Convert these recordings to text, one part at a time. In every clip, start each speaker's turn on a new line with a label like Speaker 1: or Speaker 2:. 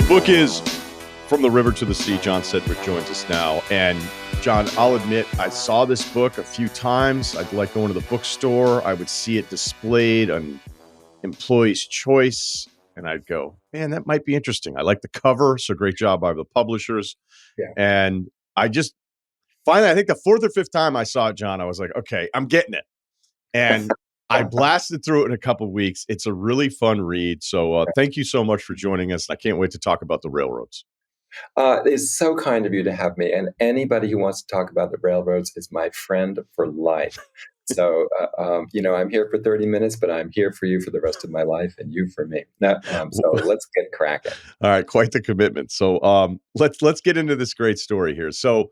Speaker 1: Book is From the River to the Sea. John Sedgwick joins us now. And John, I'll admit, I saw this book a few times. I'd like going to the bookstore. I would see it displayed on Employee's Choice. And I'd go, man, that might be interesting. I like the cover. So great job by the publishers.
Speaker 2: Yeah.
Speaker 1: And I just finally, I think the fourth or fifth time I saw it, John, I was like, okay, I'm getting it. And I blasted through it in a couple of weeks. It's a really fun read. So thank you so much for joining us. I can't wait to talk about the railroads.
Speaker 2: It's so kind of you to have me. And anybody who wants to talk about the railroads is my friend for life. So, I'm here for 30 minutes, but I'm here for you for the rest of my life and you for me. So let's get cracking.
Speaker 1: All right. Quite the commitment. So let's get into this great story here. So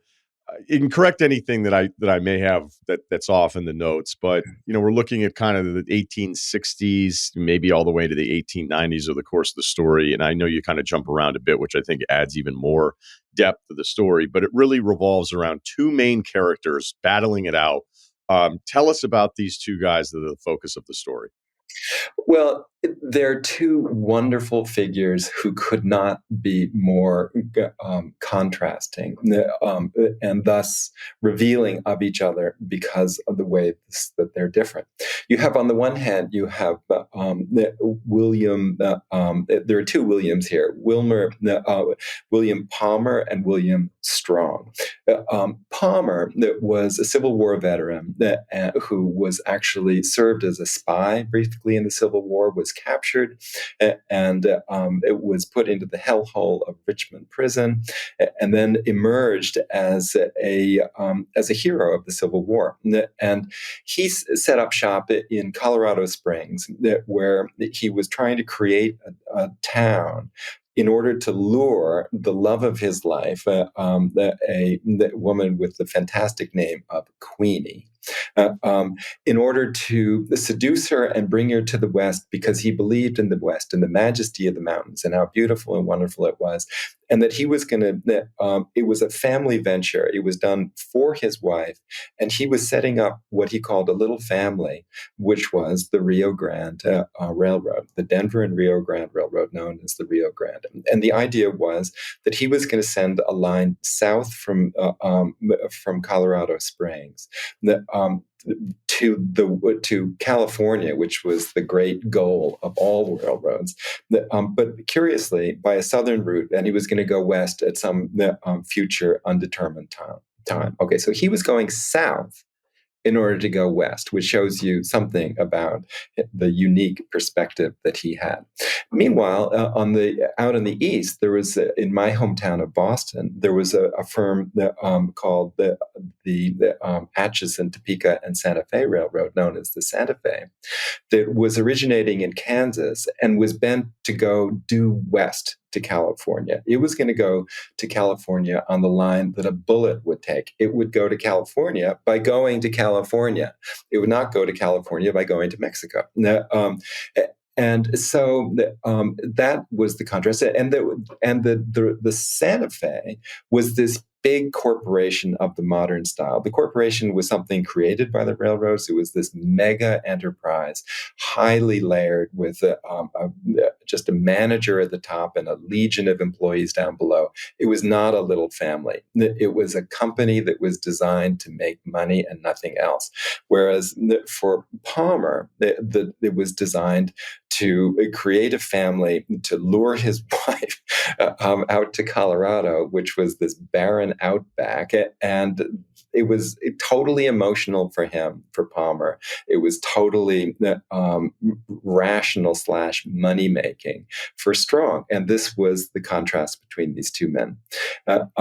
Speaker 1: you can correct anything that I may have that's off in the notes, but we're looking at kind of the 1860s, maybe all the way to the 1890s of the course of the story. And I know you kind of jump around a bit, which I think adds even more depth to the story, but it really revolves around two main characters battling it out. Tell us about these two guys that are the focus of the story.
Speaker 2: Well, they're two wonderful figures who could not be more contrasting and thus revealing of each other because of the way that they're different. You have, on the one hand, you have William. There are two Williams here: William Palmer and William Strong. Palmer was a Civil War veteran who was actually served as a spy briefly in the Civil War, was captured, and it was put into the hellhole of Richmond Prison, and then emerged as a hero of the Civil War. And he set up shop in Colorado Springs, where he was trying to create a town in order to lure the love of his life, a woman with the fantastic name of Queenie, in order to seduce her and bring her to the West, because he believed in the West and the majesty of the mountains and how beautiful and wonderful it was. And that he was going to, it was a family venture. It was done for his wife. And he was setting up what he called a little family, which was the Rio Grande Railroad, the Denver and Rio Grande Railroad, known as the Rio Grande. And the idea was that he was going to send a line south from Colorado Springs to California, which was the great goal of all railroads. But curiously, by a southern route, and he was going to go west at some future undetermined time. Okay, so he was going south in order to go west, which shows you something about the unique perspective that he had. Meanwhile, out in the east, there was in my hometown of Boston, there was a firm called the Atchison, Topeka, and Santa Fe Railroad, known as the Santa Fe, that was originating in Kansas and was bent to go due west to California. It was going to go to California on the line that a bullet would take. It would go to California by going to California. It would not go to California by going to Mexico. And so that was the contrast. And the Santa Fe was this big corporation of the modern style. The corporation was something created by the railroads. It was this mega enterprise, highly layered, with just a manager at the top and a legion of employees down below. It was not a little family. It was a company that was designed to make money and nothing else. Whereas for Palmer, it was designed to create a family, to lure his wife out to Colorado, which was this barren outback. And it was totally emotional for him, for Palmer. It was totally rational / money making for Strong. And this was the contrast between these two men. And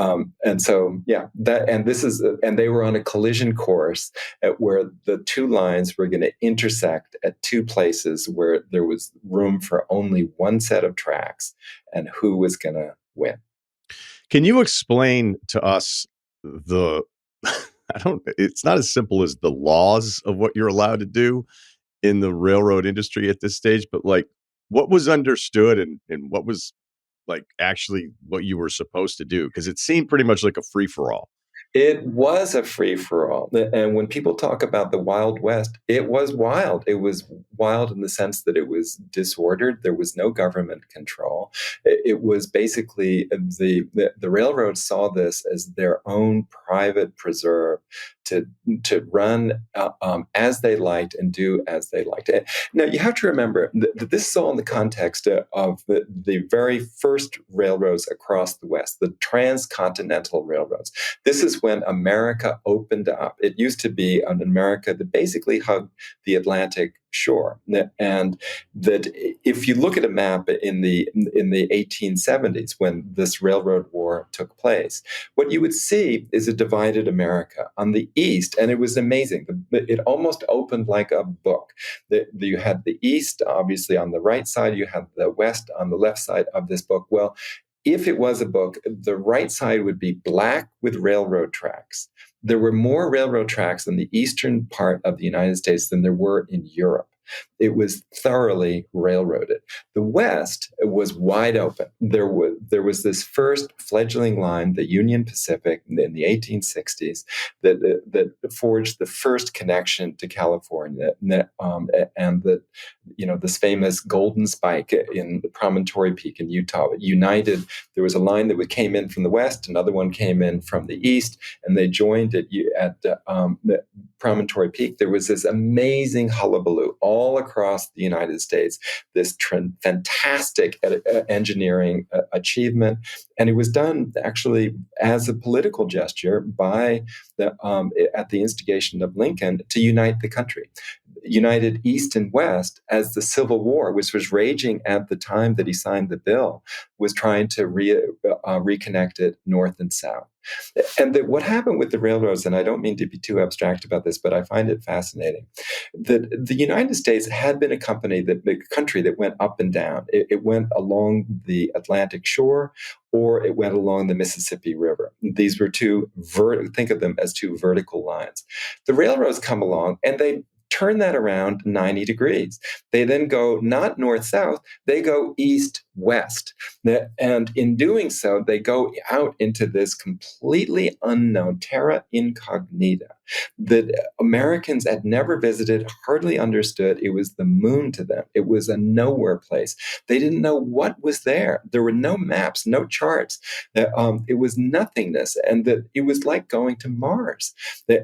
Speaker 2: they were on a collision course where the two lines were going to intersect at two places where there was room for only one set of tracks, and who was going to win.
Speaker 1: Can you explain to us it's not as simple as the laws of what you're allowed to do in the railroad industry at this stage, but like what was understood and what was like actually what you were supposed to do? Because it seemed pretty much like a free for all.
Speaker 2: It was a free for all. And when people talk about the Wild West, it was wild. It was wild in the sense that it was disordered. There was no government control. It was basically the railroads saw this as their own private preserve to, to run as they liked and do as they liked. Now, you have to remember that this is all in the context of the very first railroads across the West, the transcontinental railroads. This is when America opened up. It used to be an America that basically hugged the Atlantic shore. And that if you look at a map in the 1870s, when this railroad war took place, what you would see is a divided America. On the east, and it was amazing, it almost opened like a book. You had the east, obviously, on the right side, you had the west on the left side of this book. Well, if it was a book, the right side would be black with railroad tracks. There were more railroad tracks in the eastern part of the United States than there were in Europe. It was thoroughly railroaded. The West was wide open. There was this first fledgling line, the Union Pacific, in the 1860s, that forged the first connection to California, and that this famous Golden Spike in Promontory Peak in Utah united. There was a line that came in from the west, another one came in from the east, and they joined it at Promontory Peak. There was this amazing hullabaloo all across the United States, this fantastic engineering achievement. And it was done actually as a political gesture by at the instigation of Lincoln to unite the country. United East and West as the Civil War, which was raging at the time that he signed the bill, was trying to reconnect it North and South. And what happened with the railroads, and I don't mean to be too abstract about this, but I find it fascinating, that the United States had been a country that went up and down. It went along the Atlantic shore, or it went along the Mississippi River. These were think of them as two vertical lines. The railroads come along and they turn that around 90 degrees. They then go not north-south, they go east-west. And in doing so, they go out into this completely unknown terra incognita that Americans had never visited, hardly understood. It was the moon to them. It was a nowhere place. They didn't know what was there. There were no maps, no charts. It was nothingness, and that it was like going to Mars.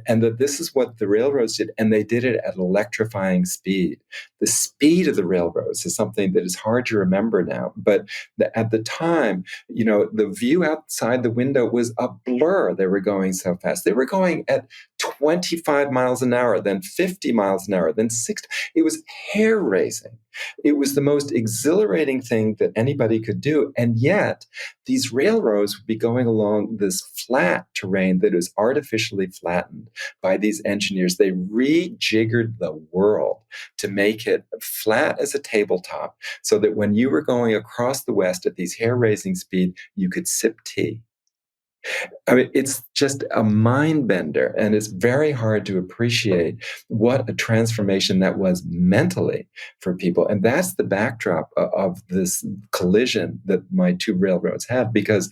Speaker 2: And that this is what the railroads did, and they did it at electrifying speed. The speed of the railroads is something that is hard to remember now, but at the time, the view outside the window was a blur. They were going so fast. They were going at 25 miles an hour, then 50 miles an hour, then 60. It was hair raising. It was the most exhilarating thing that anybody could do. And yet, these railroads would be going along this flat terrain that is artificially flattened by these engineers. They rejiggered the world to make it flat as a tabletop so that when you were going across the West at these hair-raising speed, you could sip tea. I mean, it's just a mind bender, and it's very hard to appreciate what a transformation that was mentally for people. And that's the backdrop of this collision that my two railroads had, because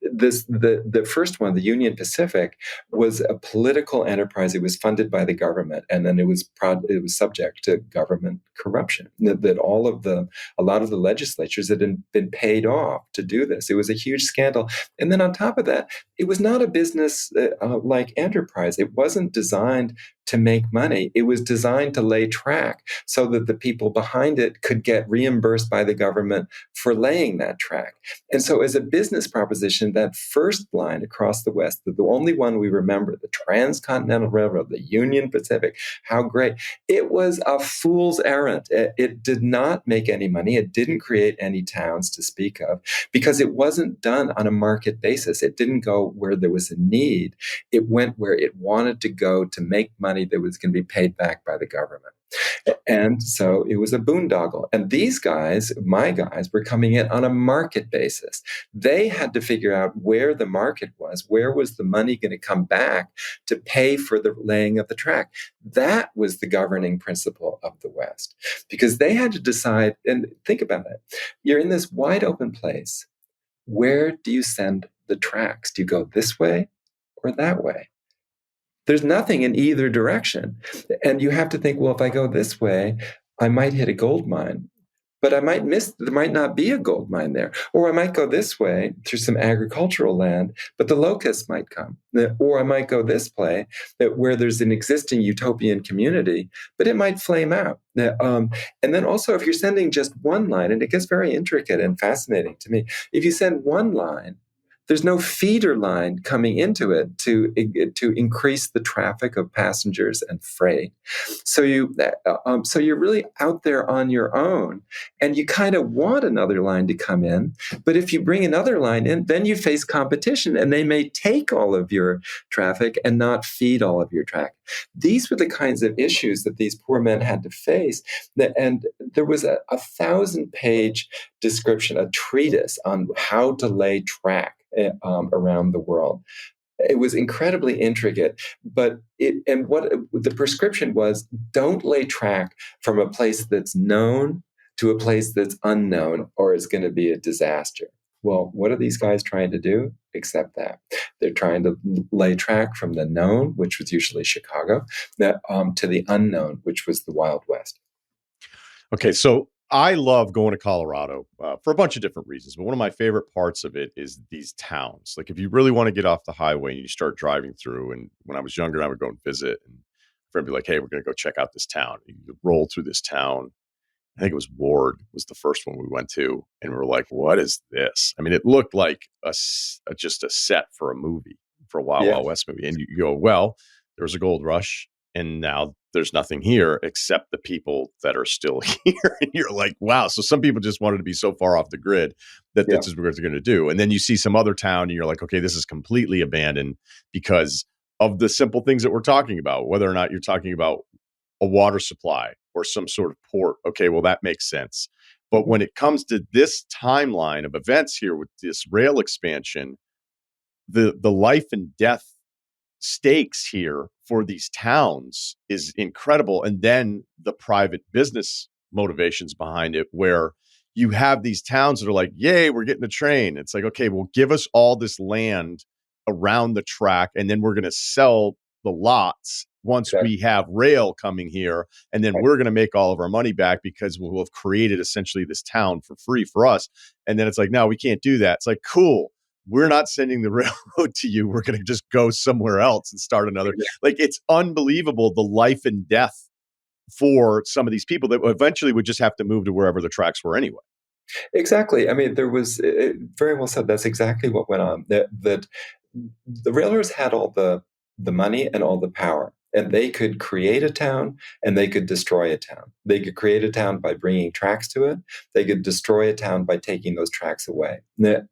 Speaker 2: the first one, the Union Pacific, was a political enterprise. It was funded by the government, and then it was subject to government corruption. That a lot of the legislatures had been paid off to do this. It was a huge scandal. And then on top of that, it was not a business like enterprise. It wasn't designed to make money. It was designed to lay track so that the people behind it could get reimbursed by the government for laying that track. And so as a business proposition, that first line across the West, the only one we remember, the Transcontinental Railroad, the Union Pacific, how great. It was a fool's errand. It did not make any money. It didn't create any towns to speak of because it wasn't done on a market basis. It didn't go where there was a need. It went where it wanted to go to make money that was going to be paid back by the government. And so it was a boondoggle. And these guys, my guys, were coming in on a market basis. They had to figure out where the market was, where was the money going to come back to pay for the laying of the track. That was the governing principle of the West, because they had to decide, and think about it. You're in this wide open place. Where do you send the tracks? Do you go this way or that way. There's nothing in either direction. And you have to think, well, if I go this way, I might hit a gold mine, but I might miss, there might not be a gold mine there. Or I might go this way through some agricultural land, but the locusts might come. Or I might go this way where there's an existing utopian community, but it might flame out. And then also, if you're sending just one line, and it gets very intricate and fascinating to me, if you send one line, there's no feeder line coming into it to increase the traffic of passengers and freight. So you're really out there on your own, and you kind of want another line to come in. But if you bring another line in, then you face competition, and they may take all of your traffic and not feed all of your traffic. These were the kinds of issues that these poor men had to face. And there was a 1,000-page description, a treatise on how to lay track around the world. It was incredibly intricate, but what the prescription was: don't lay track from a place that's known to a place that's unknown, or it's going to be a disaster. Well, what are these guys trying to do? Except that they're trying to lay track from the known, which was usually Chicago, to the unknown, which was the Wild West.
Speaker 1: Okay, so I love going to Colorado for a bunch of different reasons, but one of my favorite parts of it is these towns. Like, if you really want to get off the highway and you start driving through, and when I was younger, I would go and visit, and a friend would be like, "Hey, we're going to go check out this town." And you roll through this town. I think it was Ward was the first one we went to, and we were like, "What is this?" I mean, it looked like just a set for a movie, for a Wild Wild West movie. And you go, "Well, there was a gold rush, and now there's nothing here except the people that are still here." And you're like, wow. So some people just wanted to be so far off the grid that this is what they're going to do. And then you see some other town and you're like, okay, this is completely abandoned because of the simple things that we're talking about, whether or not you're talking about a water supply or some sort of port. Okay, well, that makes sense. But when it comes to this timeline of events here with this rail expansion, the life and death stakes here for these towns is incredible. And then the private business motivations behind it, where you have these towns that are like, yay, we're getting a train. It's like, okay, well, give us all this land around the track, and then we're going to sell the lots once we have rail coming here, and then we're going to make all of our money back because we'll have created essentially this town for free for us. And then it's like, no, we can't do that. It's like, cool, we're not sending the railroad to you. We're going to just go somewhere else and start another. Like, it's unbelievable, the life and death for some of these people that eventually would just have to move to wherever the tracks were anyway.
Speaker 2: Exactly. I mean, there was very well said. That's exactly what went on. That the railroads had all the money and all the power, and they could create a town and they could destroy a town. They could create a town by bringing tracks to it. They could destroy a town by taking those tracks away.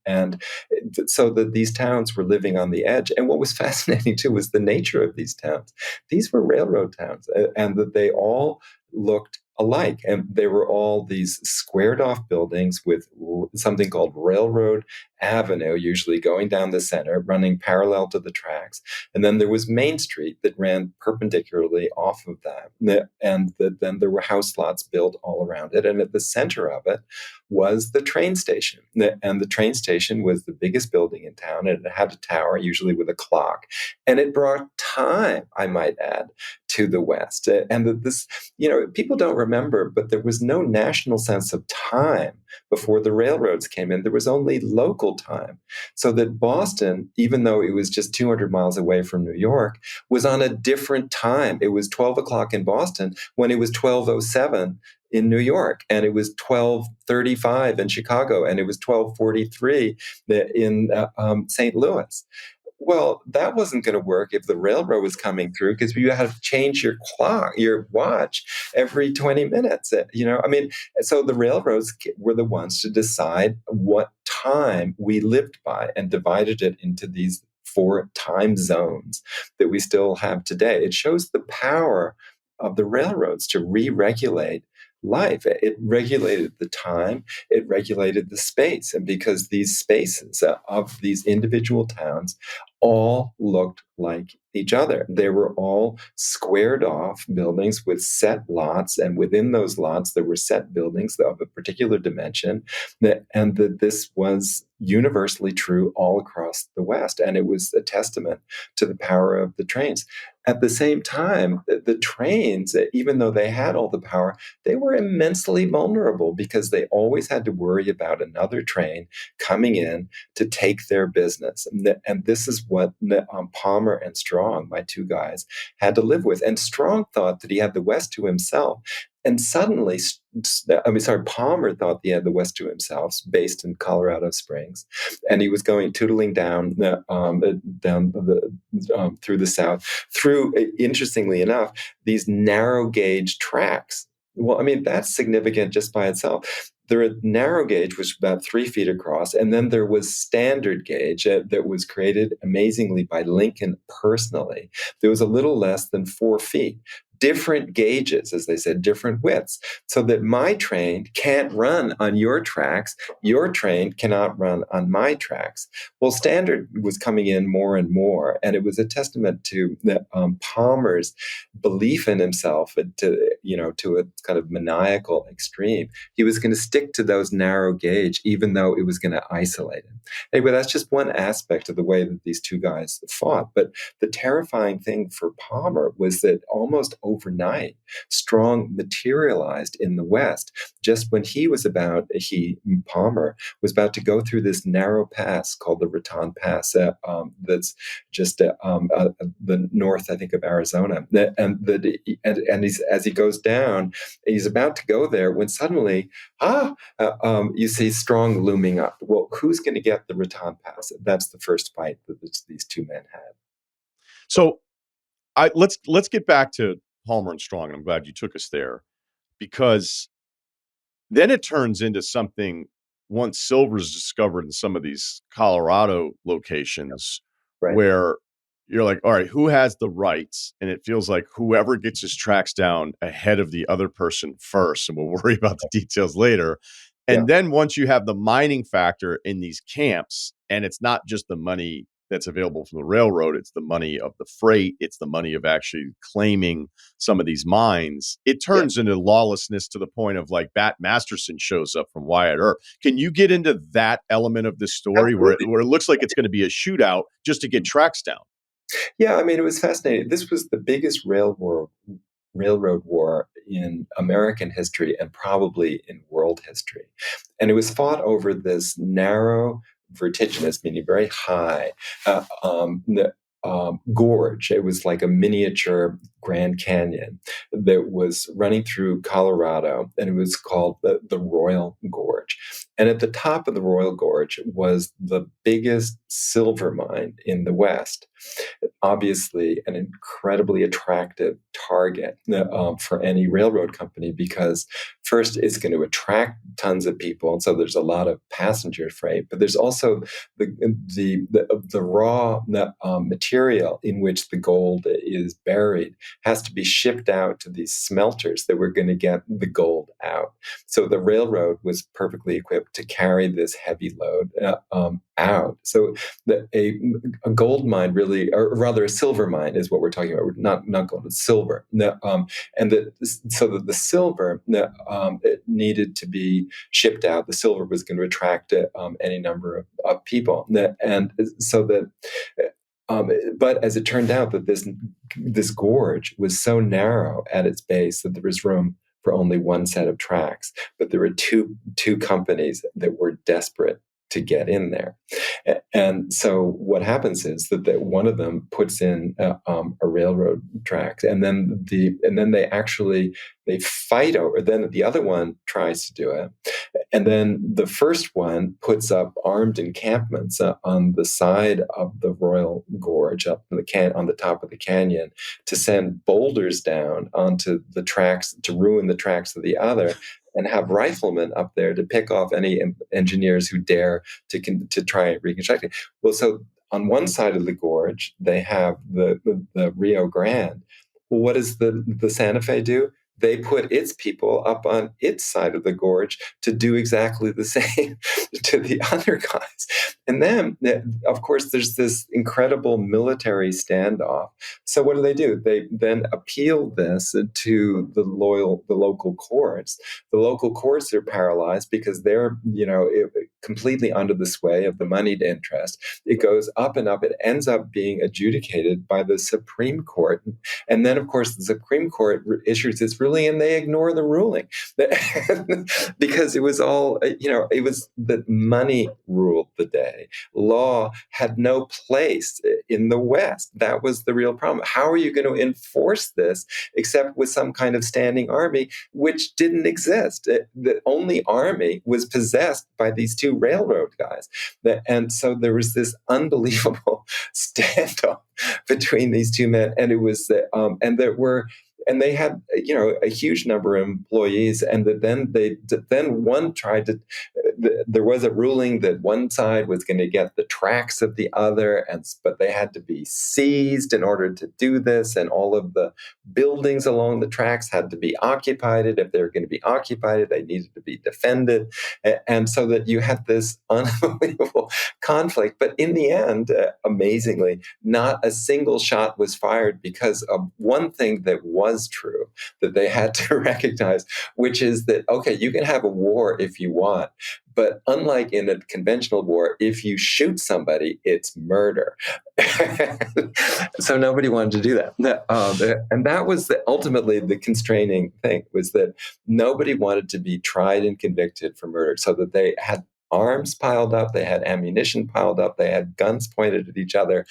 Speaker 2: And so that these towns were living on the edge. And what was fascinating too was the nature of these towns. These were railroad towns, and that they all looked alike. And they were all these squared off buildings with something called Railroad Avenue, usually going down the center, running parallel to the tracks. And then there was Main Street that ran perpendicularly off of that. And then there were house lots built all around it. And at the center of it was the train station. And the train station was the biggest building in town. And it had a tower, usually with a clock. And it brought time, I might add, to the West. And this, people don't remember, but there was no national sense of time before the railroads came in. There was only local time. So that Boston, even though it was just 200 miles away from New York, was on a different time. It was 12 o'clock in Boston when it was 12:07 in New York, and it was 12:35 in Chicago, and it was 12:43 in St. Louis. Well, that wasn't going to work if the railroad was coming through, because you had to change your clock, your watch every 20 minutes. So the railroads were the ones to decide what time we lived by and divided it into these 4 time zones that we still have today. It shows the power of the railroads to re-regulate life. It regulated the time, it regulated the space. And because these spaces of these individual towns all looked like each other, they were all squared off buildings with set lots. And within those lots, there were set buildings of a particular dimension. And that this was universally true all across the West. And it was a testament to the power of the trains. At the same time, the trains, even though they had all the power, they were immensely vulnerable because they always had to worry about another train coming in to take their business. And this is what Palmer and Strong, my two guys, had to live with. And Strong thought that he had the West to himself. And suddenly, Palmer thought he had the West to himself, based in Colorado Springs, and he was going tootling down through the South, through, interestingly enough, these narrow gauge tracks. Well, I mean, that's significant just by itself. There, narrow gauge was about 3 feet across, and then there was standard gauge that was created amazingly by Lincoln personally. There was a little less than 4 feet. Different gauges, as they said, different widths, so that my train can't run on your tracks, your train cannot run on my tracks. Well, standard was coming in more and more, and it was a testament to Palmer's belief in himself, to a kind of maniacal extreme. He was going to stick to those narrow gauge, even though it was going to isolate him. Anyway, that's just one aspect of the way that these two guys fought. But the terrifying thing for Palmer was that almost overnight, Strong materialized in the West just when Palmer was about to go through this narrow pass called the Raton Pass, that's just the north, I think, of Arizona. And as he goes down, he's about to go there when suddenly, you see Strong looming up. Well, who's going to get the Raton Pass? That's the first fight that these two men had.
Speaker 1: So let's get back to Palmer and Strong. And I'm glad you took us there, because then it turns into something once silver's discovered in some of these Colorado locations, right, where you're like, all right, who has the rights? And it feels like whoever gets his tracks down ahead of the other person first, and we'll worry about the details later. And then once you have the mining factor in these camps, and it's not just the money that's available from the railroad, it's the money of the freight, it's the money of actually claiming some of these mines, it turns into lawlessness to the point of, like, Bat Masterson shows up from Wyatt Earp. Can you get into that element of this story where it looks like it's going to be a shootout just to get tracks down?
Speaker 2: Yeah, I mean, it was fascinating. This was the biggest railroad war in American history and probably in world history. And it was fought over this narrow, vertiginous, meaning very high, gorge. It was like a miniature Grand Canyon that was running through Colorado, and it was called the Royal Gorge. And at the top of the Royal Gorge was the biggest silver mine in the West. Obviously, an incredibly attractive target for any railroad company, because first, it's going to attract tons of people, and so there's a lot of passenger freight. But there's also the raw material in which the gold is buried has to be shipped out to these smelters that were going to get the gold out. So the railroad was perfectly equipped to carry this heavy load out. So a gold mine, really, or rather a silver mine, is what we're talking about. Not gold, it's silver. So that the silver it needed to be shipped out. The silver was going to attract any number of people, and so that. But as it turned out, that this gorge was so narrow at its base that there was room for only one set of tracks. But there were two companies that were desperate to get in there. And so what happens is that one of them puts in a railroad tracks, and then they fight over. Then the other one tries to do it, and then the first one puts up armed encampments on the side of the Royal Gorge, up on the top of the canyon, to send boulders down onto the tracks to ruin the tracks of the other, and have riflemen up there to pick off any engineers who dare to try and reconstruct it. Well, so on one side of the gorge, they have the Rio Grande. Well, what does the Santa Fe do? they put its people up on its side of the gorge to do exactly the same to the other guys. And then, of course, there's this incredible military standoff. So what do? They then appeal this to the local courts. The local courts are paralyzed because they're, completely under the sway of the moneyed interest. It goes up and up. It ends up being adjudicated by the Supreme Court. And then, of course, the Supreme Court issues its ruling and they ignore the ruling because it was all, it was that money ruled the day. Law had no place in the West. That was the real problem. How are you going to enforce this except with some kind of standing army, which didn't exist? The only army was possessed by these two railroad guys. And so there was this unbelievable standoff between these two men. And it was, and they had, a huge number of employees, and then one tried to. There was a ruling that one side was going to get the tracks of the other, but they had to be seized in order to do this, and all of the buildings along the tracks had to be occupied. If they were going to be occupied, they needed to be defended, and so that you had this unbelievable conflict. But in the end, amazingly, not a single shot was fired because of one thing that was true that they had to recognize, which is that, okay, you can have a war if you want, but unlike in a conventional war, if you shoot somebody, it's murder. So nobody wanted to do that. And that was ultimately the constraining thing, was that nobody wanted to be tried and convicted for murder, so that they had arms piled up, they had ammunition piled up, they had guns pointed at each other.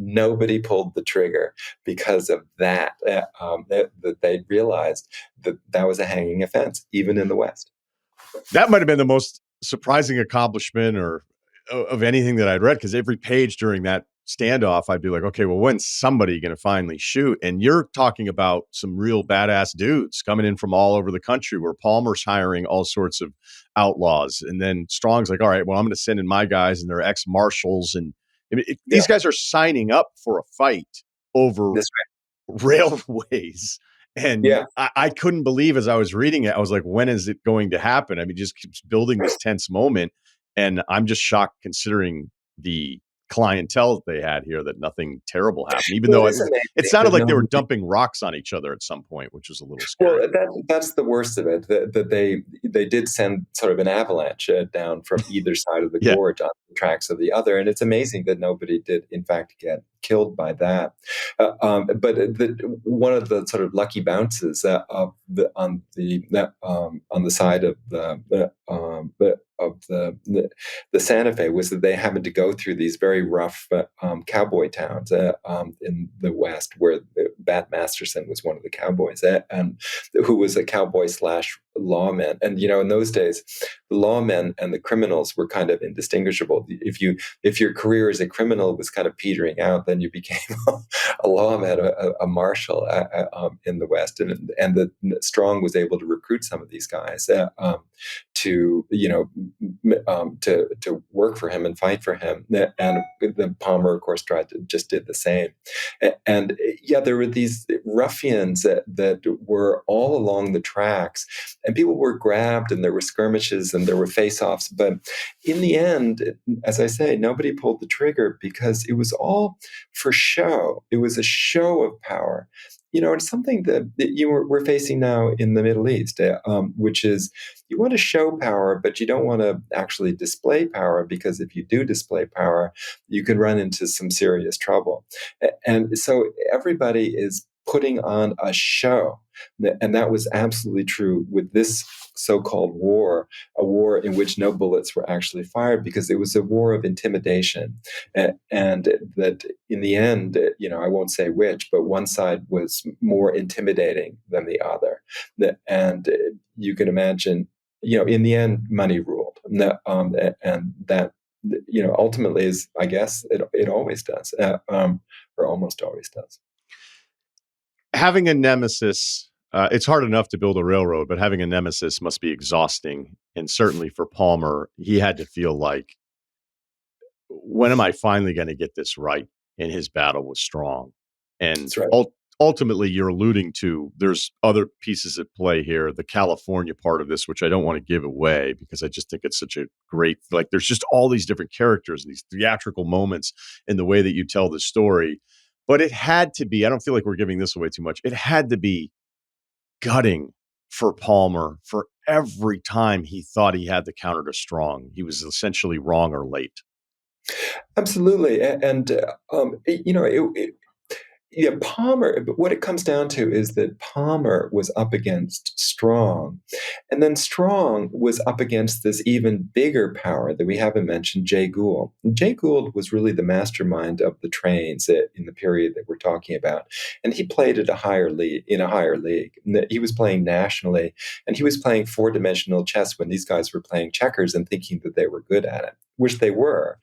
Speaker 2: Nobody pulled the trigger because of that, that they realized that was a hanging offense, even in the West.
Speaker 1: That might have been the most surprising accomplishment or of anything that I'd read, because every page during that standoff, I'd be like, okay, well, when's somebody going to finally shoot? And you're talking about some real badass dudes coming in from all over the country, where Palmer's hiring all sorts of outlaws. And then Strong's like, all right, well, I'm going to send in my guys, and they're ex-marshals. And these guys are signing up for a fight over railways. And I couldn't believe, as I was reading it, I was like, when is it going to happen? I mean, just keeps building this tense moment. And I'm just shocked, considering the clientele that they had here, that nothing terrible happened, even though it sounded like they were dumping rocks on each other at some point, which was a little scary.
Speaker 2: Well, that's the worst of it, that they did send sort of an avalanche down from either side of the gorge on the tracks of the other. And it's amazing that nobody did, in fact, get killed by that. But one of the sort of lucky bounces on the side of the Santa Fe was that they happened to go through these very rough cowboy towns in the West, where Bat Masterson was one of the cowboys, and who was a cowboy / lawman. And in those days, the lawmen and the criminals were kind of indistinguishable. If your career as a criminal was kind of petering out, then you became a lawman, a marshal in the West, and the Strong was able to recruit some of these guys to work for him and fight for him. And the Palmer, of course, did the same. And there were these ruffians that were all along the tracks, and people were grabbed, and there were skirmishes, and there were face-offs. But in the end, as I say, nobody pulled the trigger because it was all for show. It was a show of power. It's something that we're facing now in the Middle East, which is, you want to show power, but you don't want to actually display power, because if you do display power, you can run into some serious trouble. And so everybody is putting on a show. And that was absolutely true with this so-called war, a war in which no bullets were actually fired, because it was a war of intimidation. And that in the end, I won't say which, but one side was more intimidating than the other. And you can imagine, in the end, money ruled. And that, ultimately is, I guess, it always does, or almost always does.
Speaker 1: Having a nemesis, it's hard enough to build a railroad, but having a nemesis must be exhausting. And certainly for Palmer, he had to feel like, when am I finally going to get this right? And his battle was Strong. And ultimately you're alluding to, there's other pieces at play here, the California part of this, which I don't want to give away because I just think it's such a great, like, there's just all these different characters and these theatrical moments in the way that you tell the story. But it had to be, I don't feel like we're giving this away too much. It had to be gutting for Palmer for every time he thought he had the counter to Strong. He was essentially wrong or late.
Speaker 2: Absolutely. And, yeah, Palmer, but what it comes down to is that Palmer was up against Strong. And then Strong was up against this even bigger power that we haven't mentioned, Jay Gould. Jay Gould was really the mastermind of the trains in the period that we're talking about. And he played at a higher league, in a higher league. He was playing nationally, and he was playing four-dimensional chess when these guys were playing checkers and thinking that they were good at it, which they were.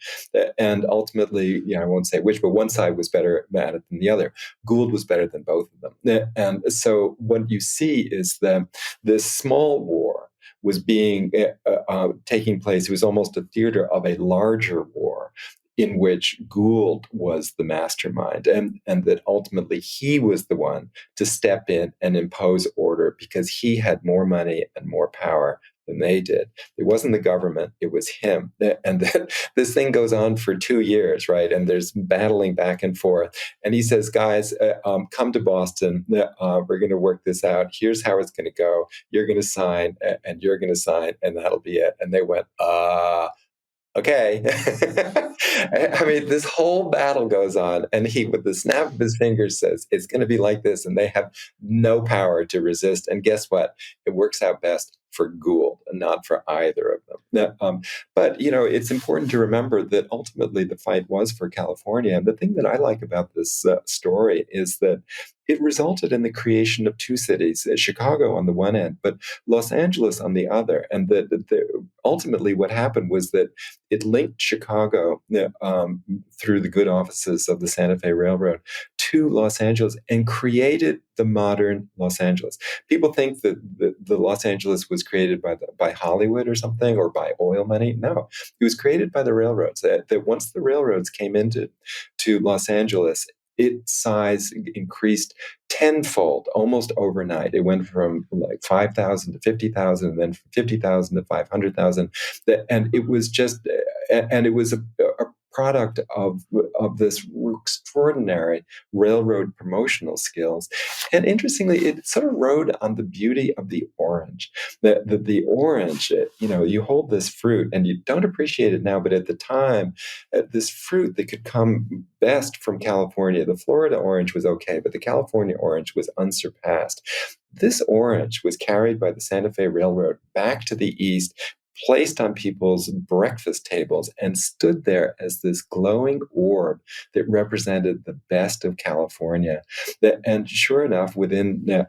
Speaker 2: And ultimately, I won't say which, but one side was better at it than the other. Gould was better than both of them. And so what you see is that this small war was taking place. It was almost a theater of a larger war in which Gould was the mastermind, and that ultimately he was the one to step in and impose order because he had more money and more power than they did. It wasn't the government, it was him. And then this thing goes on for 2 years, right? And there's battling back and forth. And he says, guys, come to Boston. We're going to work this out. Here's how it's going to go. You're going to sign, and you're going to sign, and that'll be it. And they went, okay. I mean, this whole battle goes on, and he, with the snap of his fingers, says, it's going to be like this. And they have no power to resist. And guess what? It works out best for Gould and not for either of them. But, it's important to remember that ultimately the fight was for California. And the thing that I like about this story is that it resulted in the creation of two cities, Chicago on the one end, but Los Angeles on the other. And ultimately what happened was that it linked Chicago through the good offices of the Santa Fe Railroad to Los Angeles and created the modern Los Angeles. People think that the Los Angeles was created by Hollywood or something, or by oil money. No, it was created by the railroads. That once the railroads came into Los Angeles, its size increased tenfold almost overnight. It went from like 5,000 to 50,000, and then from 50,000 to 500,000. And it was a product of this extraordinary railroad promotional skills. And interestingly, it sort of rode on the beauty of the orange. The orange, you hold this fruit and you don't appreciate it now, but at the time, this fruit that could come best from California, the Florida orange was okay, but the California orange was unsurpassed. This orange was carried by the Santa Fe Railroad back to the east, placed on people's breakfast tables, and stood there as this glowing orb that represented the best of California. And sure enough, within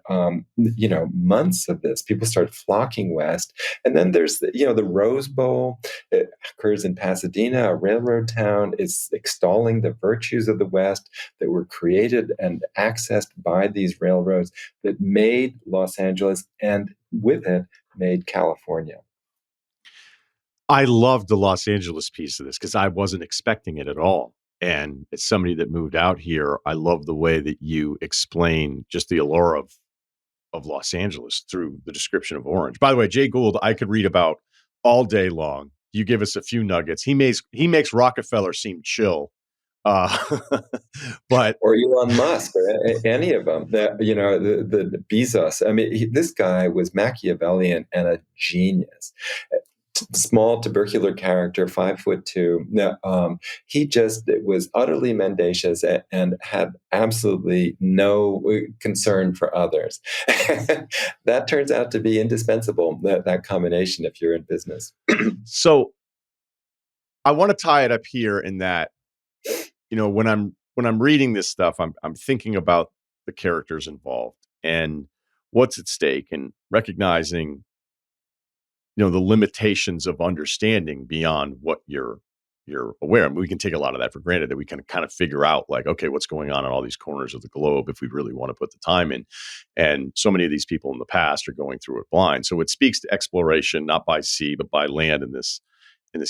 Speaker 2: months of this, people started flocking west. And then there's the Rose Bowl. It occurs in Pasadena, a railroad town. It's extolling the virtues of the West that were created and accessed by these railroads that made Los Angeles, and with it, made California.
Speaker 1: I loved the Los Angeles piece of this because I wasn't expecting it at all. And as somebody that moved out here, I love the way that you explain just the allure of Los Angeles through the description of orange. By the way, Jay Gould, I could read about all day long. You give us a few nuggets. He makes Rockefeller seem chill. But
Speaker 2: or Elon Musk, or any of them, the Bezos. I mean, this guy was Machiavellian and a genius. Small tubercular character, 5'2". He just was utterly mendacious and had absolutely no concern for others. That turns out to be indispensable, that combination, if you're in business.
Speaker 1: So I want to tie it up here in that, when I'm reading this stuff, I'm thinking about the characters involved and what's at stake, and recognizing the limitations of understanding beyond what you're aware. I mean, we can take a lot of that for granted, that we can kind of figure out, like, okay, what's going on in all these corners of the globe if we really want to put the time in. And so many of these people in the past are going through it blind. So it speaks to exploration, not by sea, but by land in this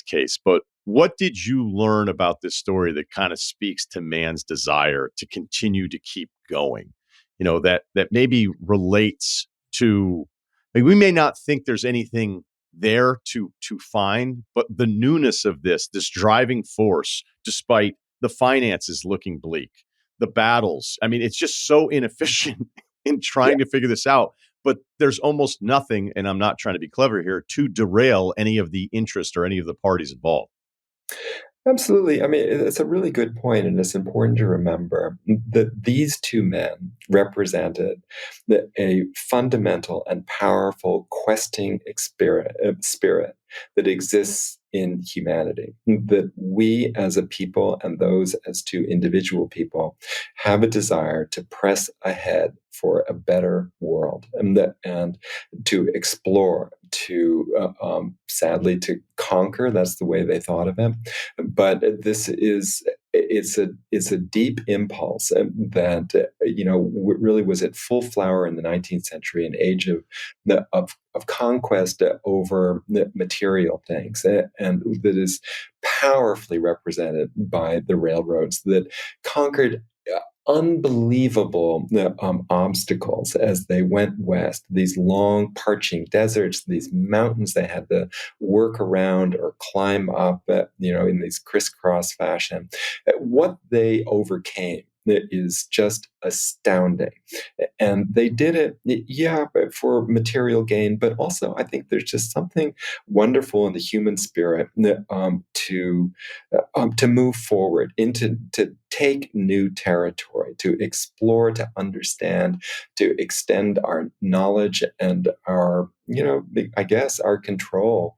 Speaker 1: case. But what did you learn about this story that kind of speaks to man's desire to continue to keep going, that maybe relates to, I mean, we may not think there's anything there to find, but the newness of this driving force, despite the finances looking bleak, the battles, I mean, it's just so inefficient in trying to figure this out. But there's almost nothing, and I'm not trying to be clever here, to derail any of the interest or any of the parties involved.
Speaker 2: Absolutely. I mean, it's a really good point, and it's important to remember that these two men represented a fundamental and powerful questing spirit that exists in humanity. That we as a people and those as two individual people have a desire to press ahead for a better world, and to explore, to sadly to conquer. That's the way they thought of it. But it's a deep impulse that really was at full flower in the 19th century, an age of conquest over material things, and that is powerfully represented by the railroads that conquered unbelievable obstacles as they went west. These long, parching deserts, these mountains they had to work around or climb up, in these crisscross fashion. What they overcame is just astounding. And they did it, for material gain, but also I think there's just something wonderful in the human spirit to move forward, to take new territory, to explore, to understand, to extend our knowledge and our, I guess, our control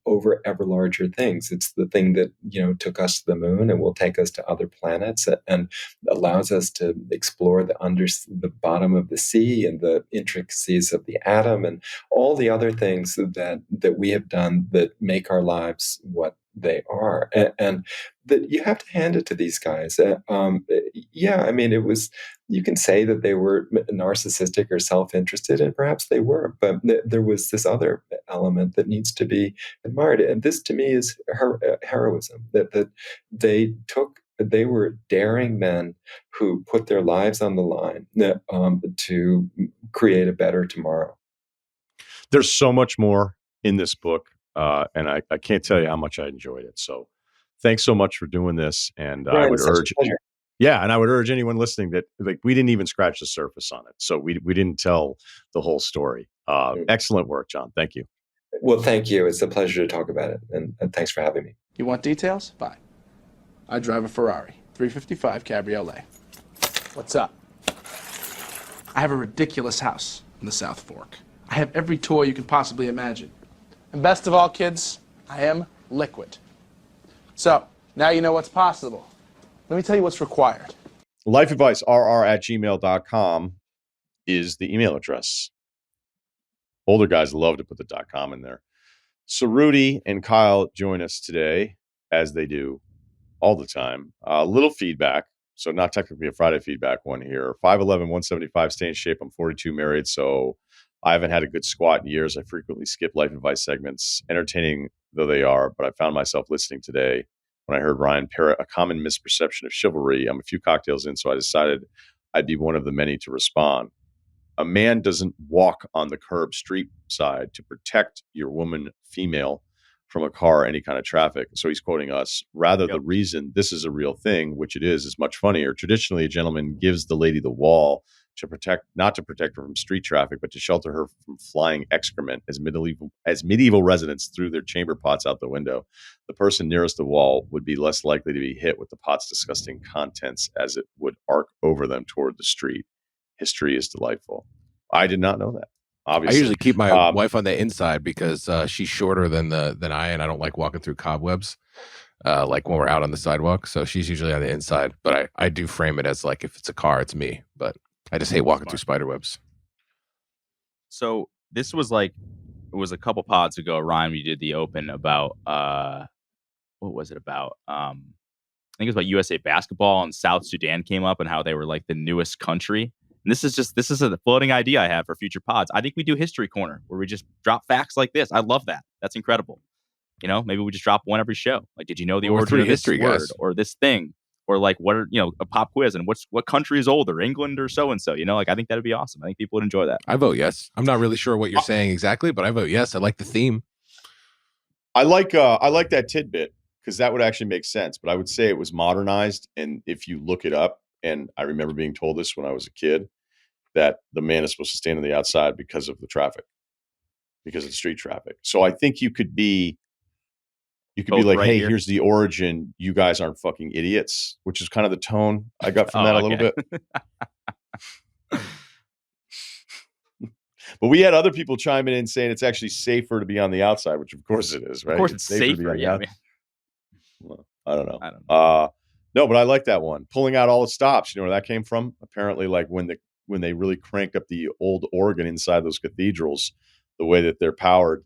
Speaker 2: over ever larger things. It's the thing that, took us to the moon and will take us to other planets, and allows us to explore the bottom of the sea and the intricacies of the atom and all the other things that we have done that make our lives what they are. And that you have to hand it to these guys. I mean, you can say that they were narcissistic or self-interested, and perhaps they were, but there was this other element that needs to be admired. And this to me is heroism, that they were daring men who put their lives on the line to create a better tomorrow.
Speaker 1: There's so much more in this book, and I can't tell you how much I enjoyed it. So thanks so much for doing this. And
Speaker 2: Ryen,
Speaker 1: I would urge,
Speaker 2: and
Speaker 1: I would urge anyone listening that, like, we didn't even scratch the surface on it. So we didn't tell the whole story. Excellent work, John. Thank you.
Speaker 2: Well, thank you. It's a pleasure to talk about it. And thanks for having me.
Speaker 3: You want details? Fine. I drive a Ferrari 355 Cabriolet. What's up? I have a ridiculous house in the South Fork. I have every toy you can possibly imagine. And best of all, kids, I am liquid. So, now you know what's possible. Let me tell you what's required.
Speaker 1: lifeadvicerr@gmail.com is the email address. Older guys love to put the .com in there. Ceruti and Kyle join us today, as they do all the time. A little feedback. So not technically a Friday feedback one here. 5'11", 175, stay in shape. I'm 42, married, so I haven't had a good squat in years. I frequently skip life advice segments, entertaining though they are, but I found myself listening today when I heard Ryen parrot a common misperception of chivalry. I'm a few cocktails in, so I decided I'd be one of the many to respond. A man doesn't walk on the curb street side to protect your woman, female, from a car or any kind of traffic. So he's quoting us. Rather, the reason this is a real thing, which it is much funnier. Traditionally, a gentleman gives the lady the wall not to protect her from street traffic, but to shelter her from flying excrement as medieval residents threw their chamber pots out the window. The person nearest the wall would be less likely to be hit with the pot's disgusting contents as it would arc over them toward the street. History is delightful. I did not know that. Obviously,
Speaker 4: I usually keep my wife on the inside because she's shorter than I, and I don't like walking through cobwebs, like when we're out on the sidewalk. So she's usually on the inside, but I do frame it as like if it's a car, it's me. But I just hate walking through spider webs.
Speaker 5: So this was it was a couple pods ago, Ryen, we did the open about what was it about? I think it was about USA basketball, and South Sudan came up and how they were like the newest country. And this is a floating idea I have for future pods. I think we do History Corner where we just drop facts like this. I love that. That's incredible. Maybe we just drop one every show. Like, did you know the origin of this word or this thing? or like what are a pop quiz and what country is older, England or so and so. Like I think that'd be awesome. I think people would enjoy that.
Speaker 4: I vote yes. I'm not really sure what you're saying exactly, but I vote yes. I like the theme.
Speaker 1: I like that tidbit because that would actually make sense. But I would say it was modernized, and if you look it up, and I remember being told this when I was a kid, that the man is supposed to stand on the outside because of the traffic, because of the street traffic. So I think you could be like, hey, here's the origin. You guys aren't fucking idiots, which is kind of the tone I got from that a little bit. But we had other people chiming in saying it's actually safer to be on the outside, which of course it is, right?
Speaker 5: Of course it's safer. Yeah.
Speaker 1: Well, I don't know. No, but I like that one. Pulling out all the stops. You know where that came from? Apparently, like when they really cranked up the old organ inside those cathedrals, the way that they're powered,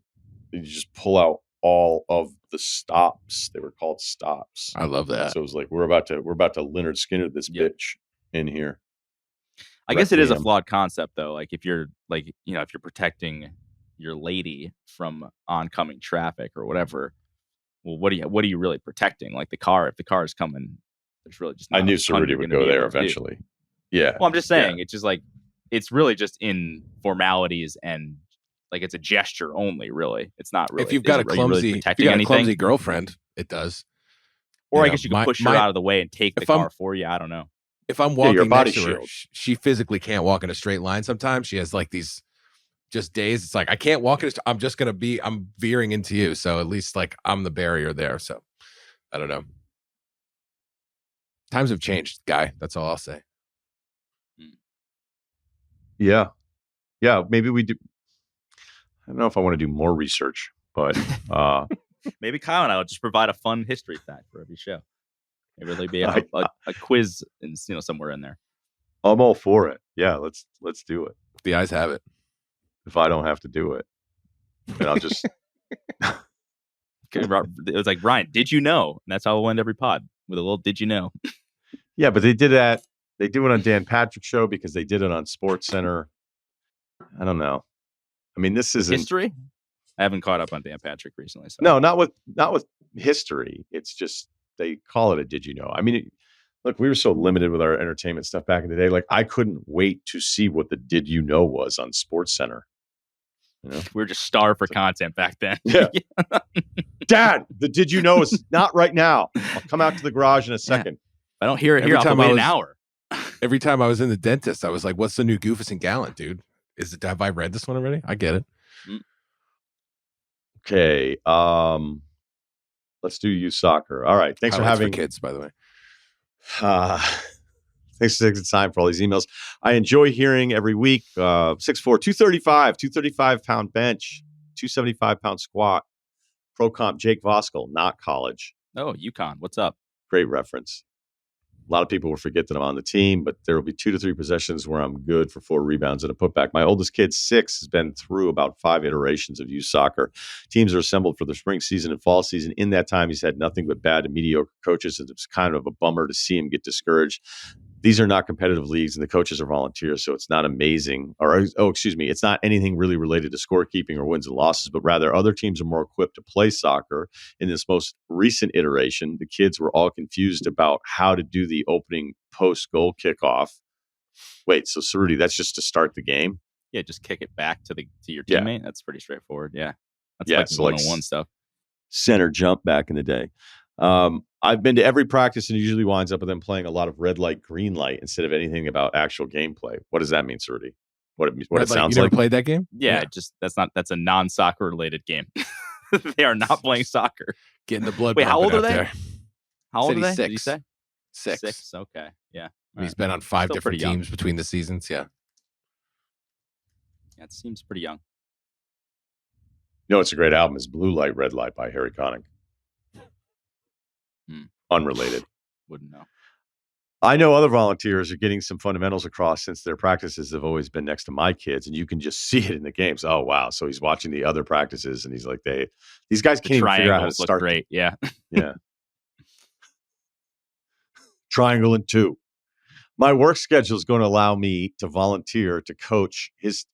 Speaker 1: you just pull out all of the stops. They were called stops.
Speaker 4: I love that.
Speaker 1: So it was like we're about to Leonard Skinner this bitch in here.
Speaker 5: I guess it is a flawed concept though. Like if you're if you're protecting your lady from oncoming traffic or whatever, well, what are you really protecting? Like the car, if the car is coming, there's really just not
Speaker 1: I knew Ceruti would go there eventually. Yeah.
Speaker 5: Well, I'm just saying it's just like it's really just in formalities and like it's a gesture only, really. It's not really.
Speaker 4: If you've got a clumsy girlfriend, it does.
Speaker 5: Or I guess you can push her out of the way and take the car for you. I don't know.
Speaker 4: If I'm walking next to her, she physically can't walk in a straight line sometimes. She has like these just days. It's like, I can't walk in I'm veering into you. So at least like I'm the barrier there. So I don't know. Times have changed, guy. That's all I'll say.
Speaker 1: Yeah. Yeah. Maybe we do. I don't know if I want to do more research, but
Speaker 5: maybe Kyle and I will just provide a fun history fact for every show. Maybe there'll be a quiz in, somewhere in there.
Speaker 1: I'm all for it. Yeah, let's do it.
Speaker 4: The eyes have it.
Speaker 1: If I don't have to do it, then I'll just.
Speaker 5: It was like, Ryan, did you know? And that's how we'll end every pod with a little "did you know?"
Speaker 1: Yeah, but they did that. They do it on Dan Patrick's show because they did it on Sports Center. I don't know. I mean, this isn't
Speaker 5: history. I haven't caught up on Dan Patrick recently. So.
Speaker 1: No, not with history. It's just they call it a "did you know?" I mean, look, we were so limited with our entertainment stuff back in the day. Like, I couldn't wait to see what the "did you know" was on Sports Center.
Speaker 5: We were just starved for content back then.
Speaker 1: Yeah. Dad, the "did you know" is not right now. I'll come out to the garage in a second.
Speaker 5: If I don't hear it here, I'll wait an hour.
Speaker 4: Every time I was in the dentist, I was like, "What's the new Goofus and Gallant, dude? Have I read this one already? I get it."
Speaker 1: Okay. Let's do youth soccer. All right. Thanks for having
Speaker 4: kids, by the way.
Speaker 1: Thanks for taking the time for all these emails. I enjoy hearing every week. 6'4", 235 pound bench, 275 pound squat. Pro comp Jake Voskuhl, not college.
Speaker 5: Oh, UConn. What's up?
Speaker 1: Great reference. A lot of people will forget that I'm on the team, but there will be 2 to 3 possessions where I'm good for 4 rebounds and a putback. My oldest kid, 6, has been through about 5 iterations of youth soccer. Teams are assembled for the spring season and fall season. In that time, he's had nothing but bad and mediocre coaches, and it's kind of a bummer to see him get discouraged. These are not competitive leagues, and the coaches are volunteers, so it's not amazing. It's not anything really related to scorekeeping or wins and losses, but rather other teams are more equipped to play soccer. In this most recent iteration, the kids were all confused about how to do the opening post-goal kickoff. Wait, so Ceruti, that's just to start the game?
Speaker 5: Yeah, just kick it back to your teammate. Yeah. That's pretty straightforward. Yeah, that's like one-on-one stuff.
Speaker 1: Center jump back in the day. I've been to every practice and it usually winds up with them playing a lot of red light, green light instead of anything about actual gameplay. What does that mean, Ceruti? What it sounds
Speaker 4: you
Speaker 1: like?
Speaker 4: Never played that game?
Speaker 5: Yeah, just that's a non-soccer related game. They are not playing soccer.
Speaker 4: Getting the blood.
Speaker 5: Wait, how old are they?
Speaker 4: There.
Speaker 5: How old are they?
Speaker 4: 6.
Speaker 5: Did you say
Speaker 4: 6?
Speaker 5: 6. Okay, yeah.
Speaker 4: He's been on 5 different teams between the seasons. Yeah.
Speaker 5: Yeah, it seems pretty young.
Speaker 1: You know, it's a great album. Is Blue Light, Red Light by Harry Connick. Unrelated.
Speaker 5: Wouldn't know.
Speaker 1: I know other volunteers are getting some fundamentals across since their practices have always been next to my kids, and you can just see it in the games. Oh, wow. So he's watching the other practices, and he's like, these guys can't even figure out how to start.
Speaker 5: Great. Yeah.
Speaker 1: Yeah. Triangle and 2. My work schedule is going to allow me to volunteer to coach his.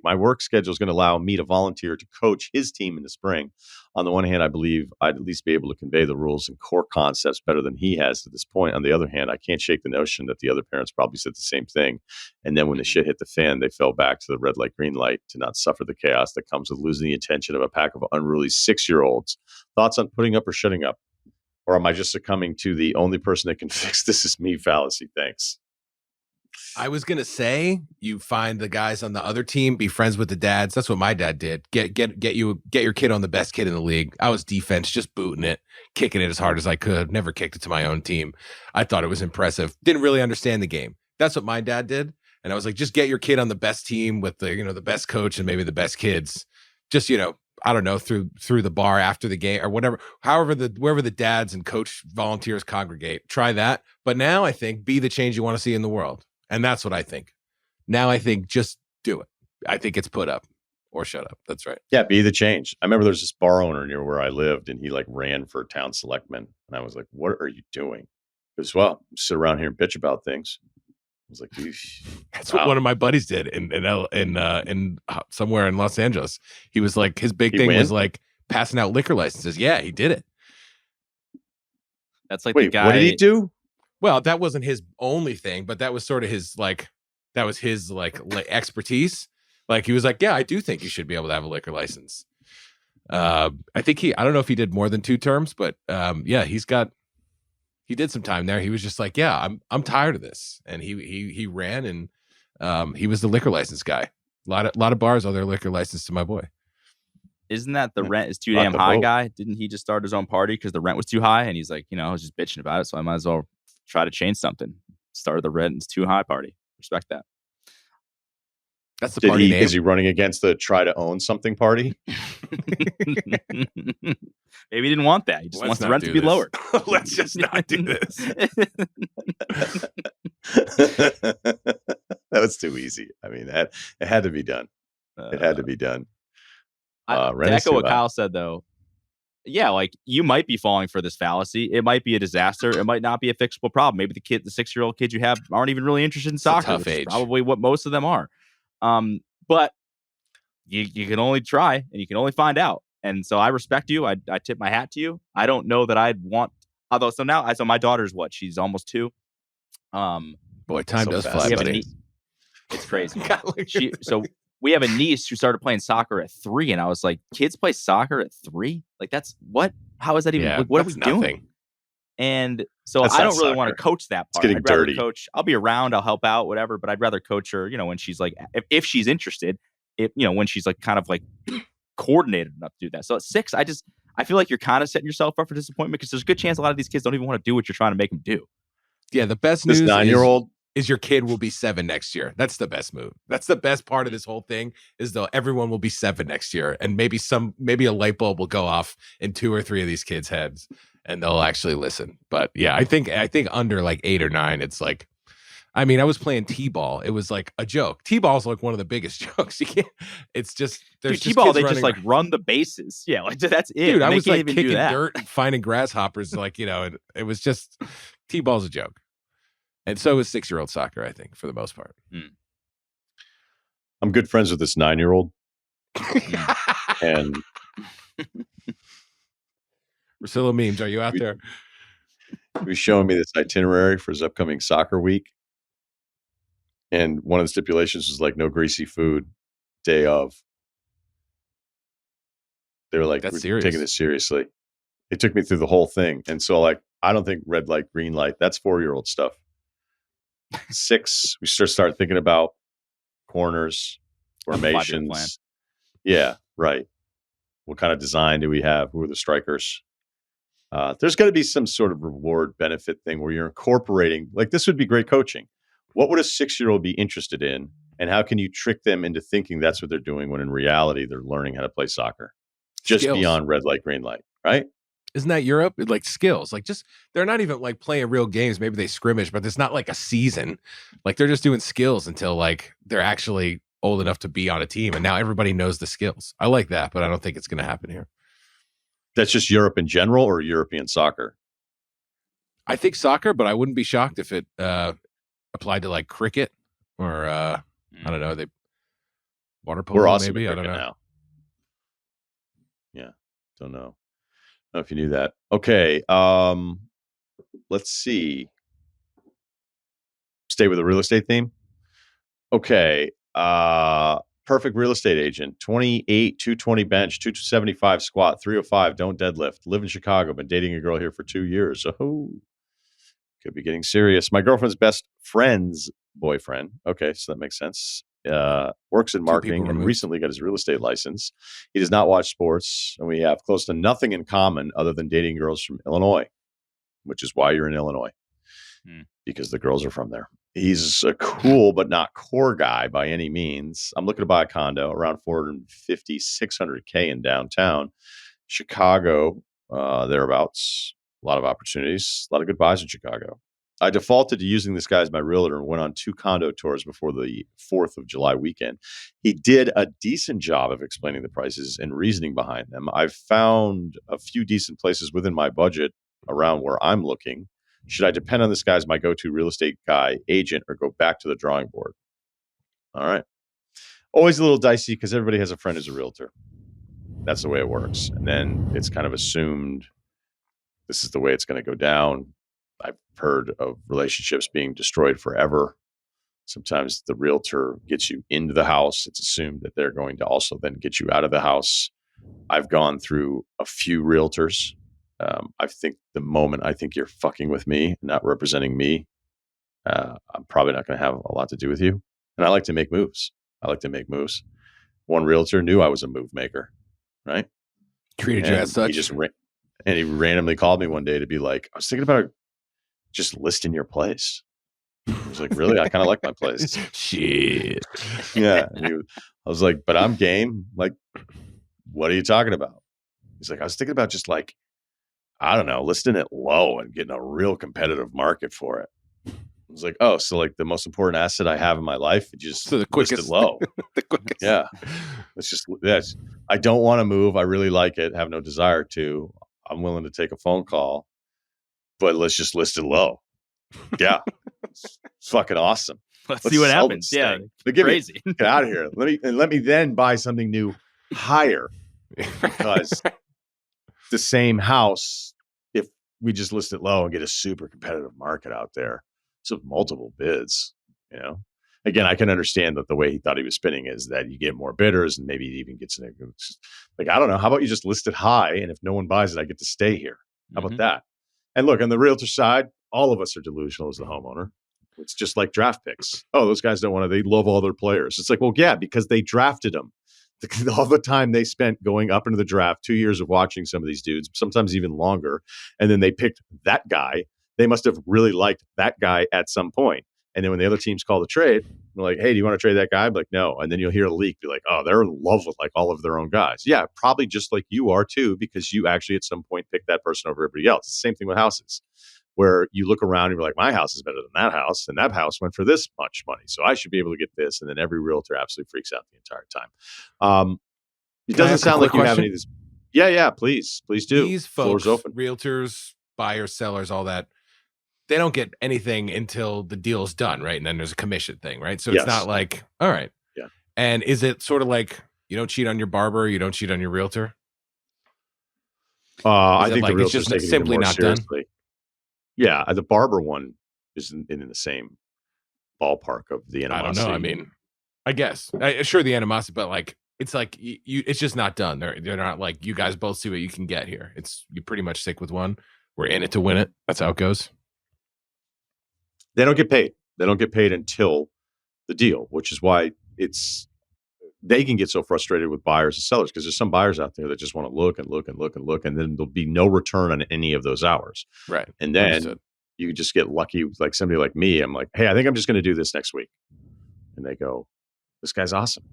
Speaker 1: My work schedule is going to allow me to volunteer to coach his team in the spring. On the one hand, I believe I'd at least be able to convey the rules and core concepts better than he has to this point. On the other hand, I can't shake the notion that the other parents probably said the same thing. And then when the shit hit the fan, they fell back to the red light, green light to not suffer the chaos that comes with losing the attention of a pack of unruly 6-year-olds. Thoughts on putting up or shutting up? Or am I just succumbing to the only person that can fix this is me fallacy? Thanks.
Speaker 4: I was gonna say you find the guys on the other team, be friends with the dads. That's what my dad did. Get your kid on the best kid in the league. I was defense, just booting it, kicking it as hard as I could. Never kicked it to my own team. I thought it was impressive. Didn't really understand the game. That's what my dad did. And I was like, just get your kid on the best team with the best coach and maybe the best kids. Just, I don't know, through the bar after the game or whatever, wherever the dads and coach volunteers congregate, try that. But now I think be the change you want to see in the world. And that's what I think. Now I think just do it. I think it's put up or shut up. That's right.
Speaker 1: Yeah, be the change. I remember there's this bar owner near where I lived, and he ran for town selectman. And I was like, what are you doing? He goes, well, sit around here and bitch about things. I was like,
Speaker 4: that's what one of my buddies did in somewhere in Los Angeles. He was like, his big thing was like passing out liquor licenses. Yeah, he did it.
Speaker 5: That's like the guy.
Speaker 1: What did he do?
Speaker 4: Well, that wasn't his only thing, but that was sort of his expertise. Like he was like, yeah, I do think you should be able to have a liquor license. I think I don't know if he did more than 2 terms, but yeah, he did some time there. He was just like, yeah, I'm tired of this. And he ran and he was the liquor license guy. A lot of bars owe their liquor license to my boy.
Speaker 5: Isn't that the rent is too damn high guy? Didn't he just start his own party because the rent was too high? And he's like, I was just bitching about it, so I might as well try to change something. Started the rent is too high party. Respect that.
Speaker 4: That's the party name.
Speaker 1: Is he running against the try to own something party?
Speaker 5: Maybe he didn't want that. He just wants the rent to be lowered.
Speaker 4: Let's just not do this.
Speaker 1: That was too easy. I mean, it had to be done. It had to be done.
Speaker 5: To echo what Kyle said, though, yeah, like you might be falling for this fallacy. It might be a disaster. It might not be a fixable problem. Maybe the 6-year-old kids you have aren't even really interested in soccer.
Speaker 4: Tough age.
Speaker 5: Probably what most of them are. But you can only try and you can only find out. And so I respect you. I tip my hat to you. I don't know that I'd want. Although so my daughter's what? She's almost 2.
Speaker 4: Boy, time does fly, buddy.
Speaker 5: It's crazy. So we have a niece who started playing soccer at 3, and I was like, kids play soccer at 3? Like, that's what? How is that even?
Speaker 4: Yeah,
Speaker 5: what are we doing? And so I don't really want to coach that part. I'd rather coach. I'll be around. I'll help out, whatever. But I'd rather coach her. When she's like, if she's interested, when she's like kind of like coordinated enough to do that. So at 6, I feel like you're kind of setting yourself up for disappointment because there's a good chance a lot of these kids don't even want to do what you're trying to make them do.
Speaker 4: Yeah, the best news.
Speaker 1: This 9-year-old.
Speaker 4: Is your kid will be 7 next year. That's the best move. That's the best part of this whole thing is though everyone will be 7 next year. And maybe a light bulb will go off in 2 or 3 of these kids' heads and they'll actually listen. But yeah, I think under like 8 or 9, it's like, I mean, I was playing T-ball. It was like a joke. T-ball is like one of the biggest jokes. You can't, it's just, there's
Speaker 5: T-ball, they just like run the bases. Yeah, like that's it.
Speaker 4: Dude, I was like kicking dirt and finding grasshoppers. Like, and it was just, T-ball's a joke. And so is 6-year-old soccer, I think, for the most part.
Speaker 1: I'm good friends with this 9-year-old. And
Speaker 4: Russillo memes, are you out there?
Speaker 1: He was showing me this itinerary for his upcoming soccer week. And one of the stipulations was like no greasy food day of. They were like,
Speaker 4: that's
Speaker 1: we're
Speaker 4: serious.
Speaker 1: Taking this seriously. It took me through the whole thing. And so like, I don't think red light, green light, that's 4-year-old stuff. 6, we start thinking about corners, formations. Yeah, right. What kind of design do we have? Who are the strikers? There's got to be some sort of reward benefit thing where you're incorporating, like this would be great coaching. What would a 6-year-old be interested in? And how can you trick them into thinking that's what they're doing when in reality they're learning how to play soccer? Just
Speaker 4: skills.
Speaker 1: Beyond red light, green light, right?
Speaker 4: Isn't that Europe? Like skills, like just they're not even like playing real games. Maybe they scrimmage, but it's not like a season. Like they're just doing skills until like they're actually old enough to be on a team. And now everybody knows the skills. I like that, but I don't think it's going to happen here.
Speaker 1: That's just Europe in general or European soccer?
Speaker 4: I think soccer, but I wouldn't be shocked if it applied to like cricket or I don't know, they water polo
Speaker 1: We're awesome
Speaker 4: maybe.
Speaker 1: at
Speaker 4: I don't know.
Speaker 1: cricket now. Yeah, don't know. I don't know if you knew that. Okay, let's see. Stay with the real estate theme. Okay, perfect real estate agent. 28, 220 bench, 275 squat, 305. Don't deadlift. Live in Chicago. Been dating a girl here for 2 years. Oh, could be getting serious. My girlfriend's best friend's boyfriend. Okay, so that makes sense. Works in marketing and recently got his real estate license. He does not watch sports, and we have close to nothing in common other than dating girls from Illinois, which is why you're in Illinois, because the girls are from there. He's a cool but not core guy by any means. I'm looking to buy a condo around 450, 600K in downtown Chicago, thereabouts. A lot of opportunities, a lot of good buys in Chicago. I defaulted to using this guy as my realtor and went on 2 condo tours before the 4th of July weekend. He did a decent job of explaining the prices and reasoning behind them. I've found a few decent places within my budget around where I'm looking. Should I depend on this guy as my go-to real estate guy agent or go back to the drawing board? All right. Always a little dicey because everybody has a friend who's a realtor. That's the way it works. And then it's kind of assumed this is the way it's going to go down. I've heard of relationships being destroyed forever. Sometimes the realtor gets you into the house. It's assumed that they're going to also then get you out of the house. I've gone through a few realtors. I think the moment I think you're fucking with me, not representing me, I'm probably not going to have a lot to do with you. And I like to make moves. One realtor knew I was a move maker, right?
Speaker 4: Treated you as such.
Speaker 1: He randomly called me one day to be like, I was thinking about just listing your place. I was like, really? I kind of like my place.
Speaker 4: Shit.
Speaker 1: Yeah. I was like, but I'm game. Like, what are you talking about? He's like, I was thinking about just like, I don't know, listing it low and getting a real competitive market for it. I was like, oh, so like the most important asset I have in my life, just
Speaker 4: the quickest,
Speaker 1: list it low.
Speaker 4: The quickest.
Speaker 1: Yeah. I don't want to move. I really like it. Have no desire to. I'm willing to take a phone call, but let's just list it low. Yeah. It's fucking awesome.
Speaker 5: Let's see what happens. Yeah.
Speaker 1: Crazy. Get out of here. Let me then buy something new higher, because the same house, if we just list it low and get a super competitive market out there, so multiple bids, again, I can understand that the way he thought he was spinning is that you get more bidders and maybe it even gets in a, like, I don't know. How about you just list it high? And if no one buys it, I get to stay here. How about that? And look, on the realtor side, all of us are delusional as the homeowner. It's just like draft picks. Oh, those guys don't want to, they love all their players. It's like, well, yeah, because they drafted them. All the time they spent going up into the draft, 2 years of watching some of these dudes, sometimes even longer. And then they picked that guy. They must have really liked that guy at some point. And then when the other teams call the trade, they're like, hey, do you want to trade that guy? I'm like, no. And then you'll hear a leak be like, oh, they're in love with like all of their own guys. Yeah, probably just like you are too, because you actually at some point picked that person over everybody else. It's the same thing with houses, where you look around and you're like, my house is better than that house. And that house went for this much money. So I should be able to get this. And then every realtor absolutely freaks out the entire time. It doesn't sound like you have any of this. Yeah, please do.
Speaker 4: These
Speaker 1: folks,
Speaker 4: floor's open. Realtors, buyers, sellers, all that, they don't get anything until the deal's done, right? And then there's a commission thing, right? So it's not like, all right.
Speaker 1: Yeah.
Speaker 4: And is it sort of like you don't cheat on your barber, you don't cheat on your realtor?
Speaker 1: I think like the realtor's
Speaker 4: it's just simply not
Speaker 1: seriously. Done. Yeah, the barber one is in the same ballpark of the animosity.
Speaker 4: I don't know. I mean, I guess sure the animosity, but like it's like you it's just not done. They're not like, you guys both see what you can get here. It's you pretty much stick with one. We're in it to win it. That's how it goes.
Speaker 1: They don't get paid. They don't get paid until the deal, which is why they can get so frustrated with buyers and sellers, because there's some buyers out there that just want to look, and then there'll be no return on any of those hours.
Speaker 4: Right.
Speaker 1: And then you just get lucky, like somebody like me. I'm like, hey, I think I'm just going to do this next week. And they go, this guy's awesome.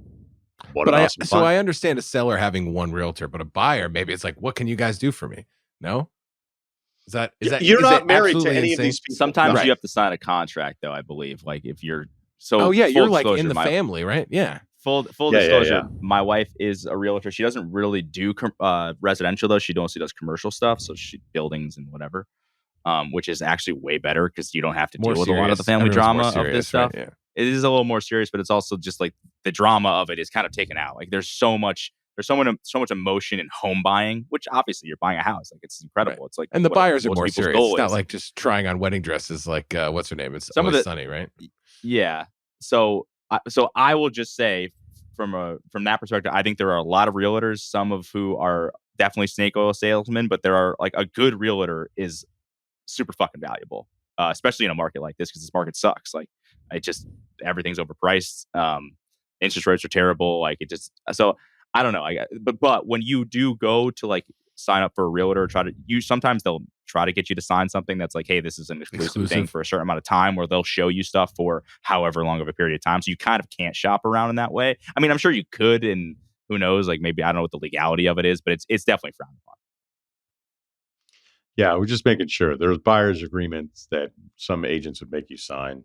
Speaker 4: So I understand a seller having one realtor, but a buyer, maybe it's like, what can you guys do for me? No? Is that
Speaker 1: you're not married to any of these people.
Speaker 5: Sometimes you have to sign a contract, though, I believe. Like if you're
Speaker 4: you're like in the family, right? Yeah.
Speaker 5: Full disclosure, my wife is a realtor. She doesn't really do residential, though. She mostly does commercial stuff, so she buildings and whatever. which is actually way better because you don't have to
Speaker 4: More
Speaker 5: deal with a lot of the
Speaker 4: serious.
Speaker 5: family
Speaker 4: Everyone's more
Speaker 5: drama of
Speaker 4: serious,
Speaker 5: this stuff.
Speaker 4: right? Yeah.
Speaker 5: It is a little more serious, but it's also just like the drama of it is kind of taken out. Like there's so much emotion in home buying, which obviously you're buying a house. Like it's incredible.
Speaker 4: Right.
Speaker 5: It's like
Speaker 4: And the
Speaker 5: what
Speaker 4: buyers are
Speaker 5: most
Speaker 4: more
Speaker 5: people's
Speaker 4: serious.
Speaker 5: goal
Speaker 4: It's not
Speaker 5: is.
Speaker 4: like just trying on wedding dresses like what's her name? It's
Speaker 5: Some of
Speaker 4: Always
Speaker 5: the-
Speaker 4: Sunny, right?
Speaker 5: Yeah. So I will just say from that perspective, I think there are a lot of realtors, some of who are definitely snake oil salesmen, but there are like a good realtor is super fucking valuable, especially in a market like this because this market sucks. Like everything's overpriced. Interest rates are terrible. Like so I don't know. But when you do go to like sign up for a realtor, sometimes they'll try to get you to sign something that's like, hey, this is an exclusive thing for a certain amount of time, where they'll show you stuff for however long of a period of time. So you kind of can't shop around in that way. I mean, I'm sure you could, and who knows, like maybe I don't know what the legality of it is, but it's definitely frowned upon.
Speaker 1: Yeah, we're just making sure there's buyer's agreements that some agents would make you sign.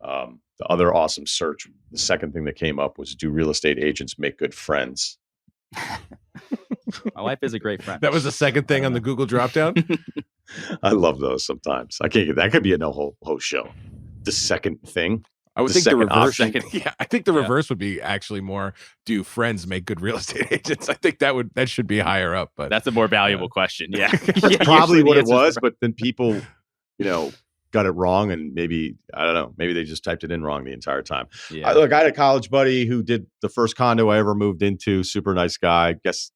Speaker 1: The other awesome search, the second thing that came up was, do real estate agents make good friends?
Speaker 5: My wife is a great friend.
Speaker 4: That was the second thing on the Google dropdown.
Speaker 1: I love those sometimes. I can't get that. Could be a whole show. The second thing.
Speaker 4: I would
Speaker 1: The
Speaker 4: think the
Speaker 1: second
Speaker 4: reverse.
Speaker 1: option.
Speaker 4: Yeah, I think the reverse would be actually more. Do friends make good real estate agents? I think that should be higher up. But
Speaker 5: that's a more valuable question. Yeah,
Speaker 1: That's probably what it was. But then people, got it wrong, and maybe I don't know. Maybe they just typed it in wrong the entire time.
Speaker 5: Yeah.
Speaker 1: I had a college buddy who did the first condo I ever moved into. Super nice guy. Guess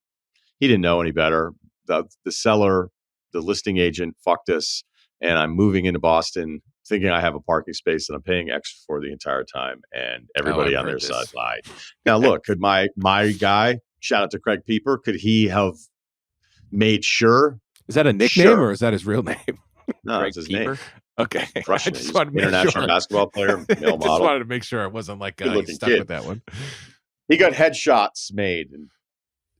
Speaker 1: he didn't know any better. The seller, the listing agent, fucked us, and I'm moving into Boston, thinking I have a parking space that I'm paying extra for the entire time, and everybody on their side lied. Now, look, could my guy, shout out to Craig Pieper, could he have made sure?
Speaker 4: Is that a nickname or is that his real name?
Speaker 1: No,
Speaker 5: Greg
Speaker 1: it's his
Speaker 5: Pieper?
Speaker 1: name.
Speaker 4: Okay,
Speaker 1: Crushing
Speaker 4: I
Speaker 1: it.
Speaker 4: just
Speaker 1: He's
Speaker 4: wanted to make
Speaker 1: international
Speaker 4: sure.
Speaker 1: basketball player, male
Speaker 4: Just
Speaker 1: model.
Speaker 4: wanted to make sure it wasn't like you
Speaker 1: Good-looking
Speaker 4: stuck
Speaker 1: kid.
Speaker 4: with that one.
Speaker 1: He got headshots made,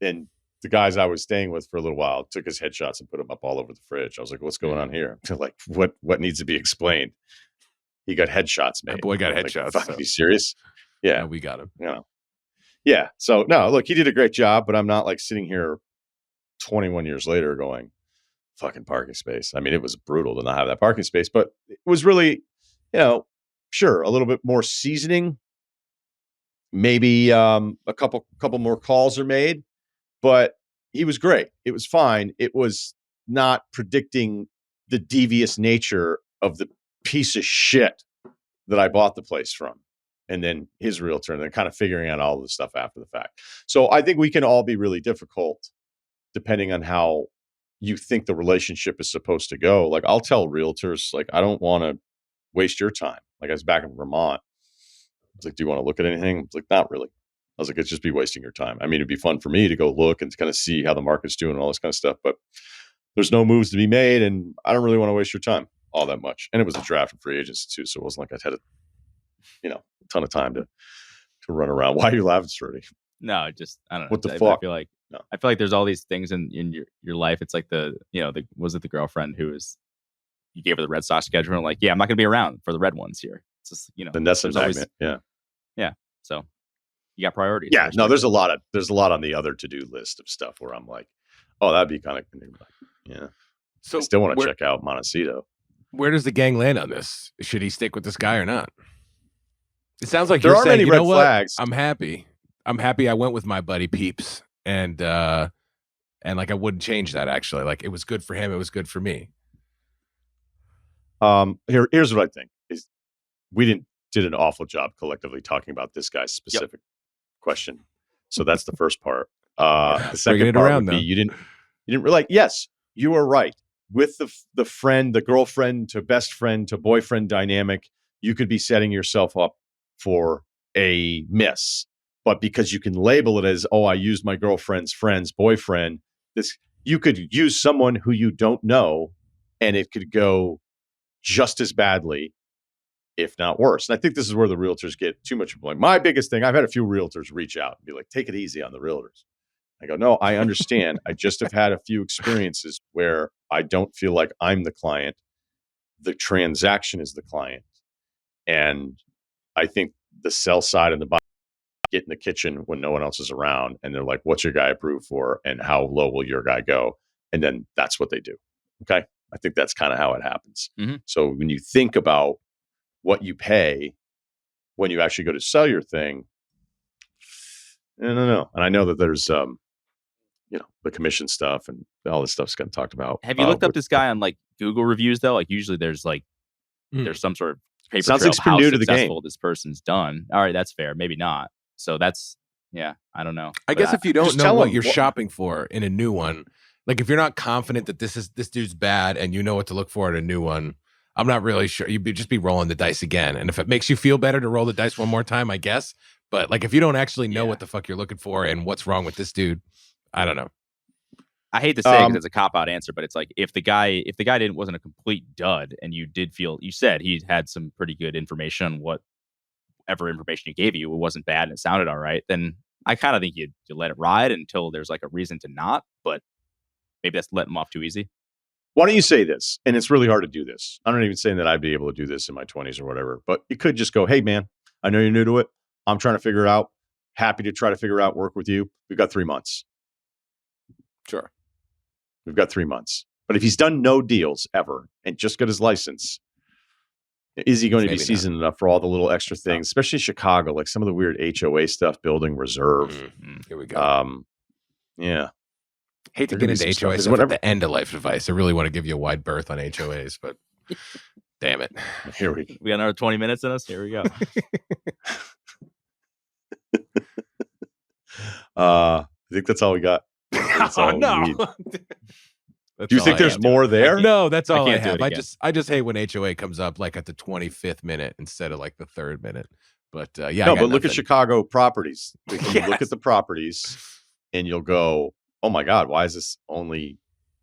Speaker 1: and the guys I was staying with for a little while took his headshots and put them up all over the fridge. I was like, "What's going on here?" Like, what needs to be explained? He got headshots made.
Speaker 4: My boy got
Speaker 1: Like,
Speaker 4: headshots.
Speaker 1: fuck, are you serious? Yeah,
Speaker 4: No, we got him.
Speaker 1: Yeah. So no, look, he did a great job, but I'm not like sitting here 21 years later going, fucking parking space. I mean, it was brutal to not have that parking space, but it was really, sure, a little bit more seasoning. Maybe a couple more calls are made, but he was great. It was fine. It was not predicting the devious nature of the piece of shit that I bought the place from. And then his realtor, and then kind of figuring out all the stuff after the fact. So I think we can all be really difficult depending on how you think the relationship is supposed to go. Like, I'll tell realtors, like, I don't want to waste your time. Like, I was back in Vermont. I was like, do you want to look at anything? I was like, not really. I was like, it's just be wasting your time. I mean, it'd be fun for me to go look and kind of see how the market's doing and all this kind of stuff, but there's no moves to be made, and I don't really want to waste your time all that much. And it was a draft and free agency too, so it wasn't like I had a ton of time to run around. Why are you laughing, Ceruti?
Speaker 5: No, I don't know.
Speaker 1: What the
Speaker 5: I
Speaker 1: fuck?
Speaker 5: feel like
Speaker 1: No.
Speaker 5: I feel like there's all these things in your life. It's like was it the girlfriend you gave her the Red Sox schedule and like, yeah, I'm not gonna be around for the Red ones here. It's just,
Speaker 1: The Nesson
Speaker 5: there's always-
Speaker 1: magnet. Yeah.
Speaker 5: So you got priorities.
Speaker 1: Yeah. No, there's a lot on the other to-do list of stuff where I'm like, oh, that'd be kind of, yeah.
Speaker 4: So
Speaker 1: I still want to check out Montecito.
Speaker 4: Where does the gang land on this? Should he stick with this guy or not? It sounds like
Speaker 1: There
Speaker 4: you're
Speaker 1: are
Speaker 4: saying,
Speaker 1: many
Speaker 4: you
Speaker 1: red
Speaker 4: know what?
Speaker 1: flags.
Speaker 4: I'm happy I went with my buddy Peeps, and like I wouldn't change that, actually. Like, it was good for him, it was good for me.
Speaker 1: Here's what I think is we did an awful job collectively talking about this guy's specific question. So that's the first part. The second part would be you didn't really, yes, you are right. With the friend, the girlfriend to best friend to boyfriend dynamic, you could be setting yourself up for a miss. But because you can label it as, oh, I used my girlfriend's friend's boyfriend, you could use someone who you don't know, and it could go just as badly, if not worse. And I think this is where the realtors get too much blame. My biggest thing, I've had a few realtors reach out and be like, take it easy on the realtors. I go, no, I understand. I just have had a few experiences where I don't feel like I'm the client. The transaction is the client. And I think the sell side and the buy get in the kitchen when no one else is around. And they're like, what's your guy approved for? And how low will your guy go? And then that's what they do. Okay. I think that's kind of how it happens.
Speaker 5: Mhm.
Speaker 1: So when you think about what you pay when you actually go to sell your thing, I don't know. And I know that there's, the commission stuff and all this stuff's getting talked about.
Speaker 5: Have you looked up this guy on like Google reviews though? Like usually there's some sort of paper
Speaker 1: Sounds
Speaker 5: trail
Speaker 1: like
Speaker 5: of
Speaker 1: you're
Speaker 5: how
Speaker 1: new to the
Speaker 5: successful this person's done. All right, that's fair. Maybe not. So that's I don't know.
Speaker 4: I guess if you don't
Speaker 1: Just
Speaker 4: know
Speaker 1: tell
Speaker 4: what
Speaker 1: him
Speaker 4: you're
Speaker 1: what-
Speaker 4: shopping for in a new one, like if you're not confident that this dude's bad and you know what to look for in a new one, I'm not really sure. You'd just be rolling the dice again. And if it makes you feel better to roll the dice one more time, I guess. But like if you don't actually know what the fuck you're looking for and what's wrong with this dude, I don't know.
Speaker 5: I hate to say because it's a cop out answer, but it's like if the guy wasn't a complete dud and you said he had some pretty good information on whatever information he gave you, it wasn't bad and it sounded all right, then I kind of think you let it ride until there's like a reason to not, but maybe that's letting him off too easy.
Speaker 1: Why don't you say this? And it's really hard to do this. I'm not even saying that I'd be able to do this in my 20s or whatever, but you could just go, hey man, I know you're new to it. I'm trying to figure it out. Happy to try to figure out, work with you. We've got 3 months.
Speaker 4: Sure.
Speaker 1: We've got 3 months. But if he's done no deals ever and just got his license, is he going to be seasoned enough for all the little extra things, especially Chicago, like some of the weird HOA stuff, building reserve.
Speaker 4: Here we go.
Speaker 1: Yeah.
Speaker 4: Hate to get into HOA stuff at the end of life advice. I really want to give you a wide berth on HOAs, but damn it.
Speaker 1: Here we go.
Speaker 5: We got another 20 minutes in us. Here we go.
Speaker 1: I think that's all we got. That's all we need.
Speaker 4: That's
Speaker 1: Do you
Speaker 4: all
Speaker 1: think
Speaker 4: I
Speaker 1: there's
Speaker 4: have.
Speaker 1: more there?
Speaker 4: No, that's all I
Speaker 5: can't do
Speaker 4: have.
Speaker 5: it again.
Speaker 4: I just hate when HOA comes up like at the 25th minute instead of like the 3rd minute. But yeah,
Speaker 1: No,
Speaker 4: I got
Speaker 1: but look at
Speaker 4: nothing.
Speaker 1: Chicago properties. Like, when you look
Speaker 4: Yes.
Speaker 1: at the properties and you'll go, oh my God, why is this only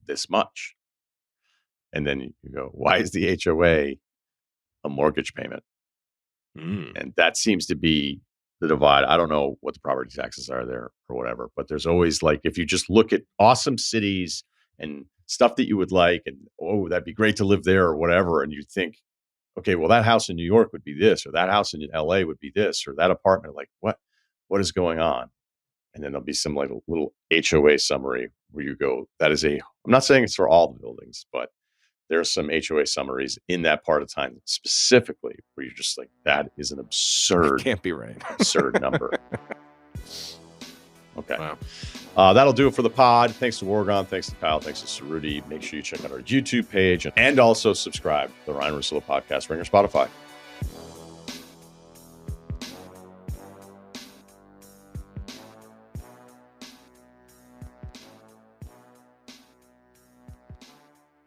Speaker 1: this much? And then you go, why is the HOA a mortgage payment? And that seems to be the divide. I don't know what the property taxes are there or whatever, but there's always like, if you just look at awesome cities and stuff that you would like, and oh, that'd be great to live there or whatever. And you think, okay, well, that house in New York would be this, or that house in LA would be this, or that apartment, like what is going on? And then there'll be some like a little HOA summary where you go, I'm not saying it's for all the buildings, but there are some HOA summaries in that part of time specifically where you're just like, that is an absurd,
Speaker 4: Can't be right.
Speaker 1: absurd number. Okay.
Speaker 4: Wow.
Speaker 1: That'll do it for the pod. Thanks to Oregon. Thanks to Kyle. Thanks to Ceruti. Make sure you check out our YouTube page and also subscribe to the Ryen Russillo Podcast, Ringer, Spotify.